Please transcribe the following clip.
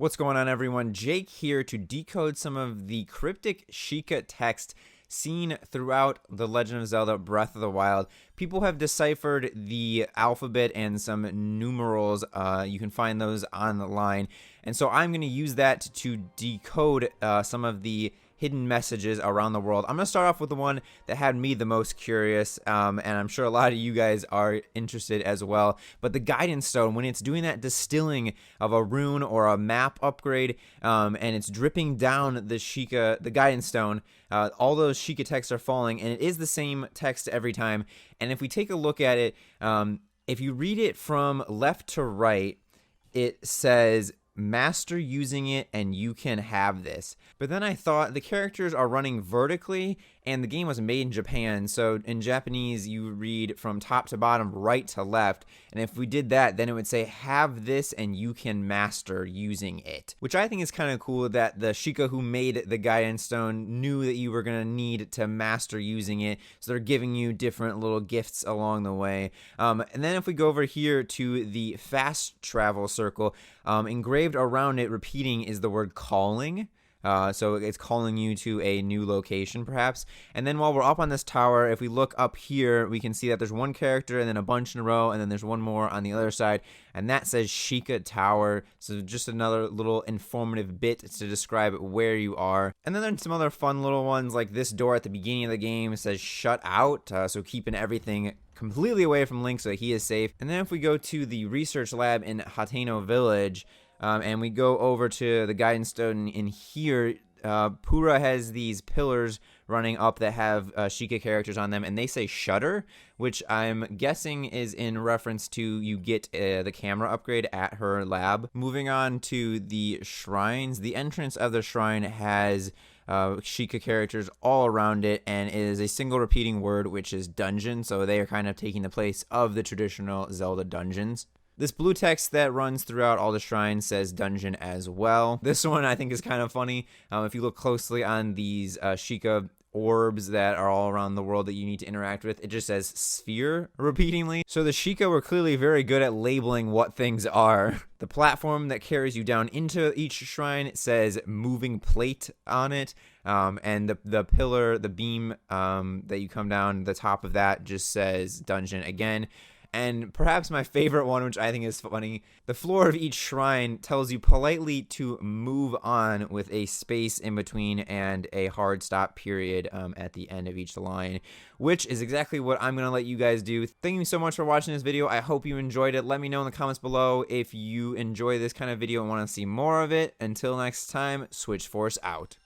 What's going on, everyone? Jake here to decode some of the cryptic Sheikah text seen throughout The Legend of Zelda Breath of the Wild. People have deciphered the alphabet and some numerals. You can find those online. And so I'm going to use that to decode some of the hidden messages around the world. I'm going to start off with the one that had me the most curious, and I'm sure a lot of you guys are interested as well. But the Guidance Stone, when it's doing that distilling of a rune or a map upgrade, and it's dripping down the Sheikah, the Guidance Stone, all those Sheikah texts are falling, and it is the same text every time. And if we take a look at it, if you read it from left to right, it says, master using it and you can have this. But then I thought the characters are running vertically and the game was made in Japan, so in Japanese you read from top to bottom, right to left, and if we did that, then it would say have this and you can master using it, which I think is kind of cool that the Sheikah who made the Guidance Stone knew that you were going to need to master using it, so they're giving you different little gifts along the way. And then if we go over here to the fast travel circle, engraved around it repeating is the word calling. So it's calling you to a new location, perhaps. And then while we're up on this tower, if we look up here, we can see that there's one character and then a bunch in a row, and then there's one more on the other side, and that says Sheikah Tower. So just another little informative bit to describe where you are. And then there's some other fun little ones, like this door at the beginning of the game says shut out, so keeping everything completely away from Link so that he is safe. And then if we go to the research lab in Hateno Village, and we go over to the Guidance Stone in here, Pura has these pillars running up that have Sheikah characters on them, and they say shutter, which I'm guessing is in reference to you get the camera upgrade at her lab. Moving on to the shrines, the entrance of the shrine has Sheikah characters all around it, and it is a single repeating word, which is dungeon, so they are kind of taking the place of the traditional Zelda dungeons. This blue text that runs throughout all the shrines says dungeon as well. This one I think is kind of funny. If you look closely on these Sheikah orbs that are all around the world that you need to interact with, it just says sphere repeatedly. So the Sheikah were clearly very good at labeling what things are. The platform that carries you down into each shrine says moving plate on it. And the pillar, the beam that you come down, the top of that just says dungeon again. And perhaps my favorite one, which I think is funny, the floor of each shrine tells you politely to move on with a space in between and a hard stop period at the end of each line, which is exactly what I'm going to let you guys do. Thank you so much for watching this video. I hope you enjoyed it. Let me know in the comments below if you enjoy this kind of video and want to see more of it. Until next time, Switch Force out.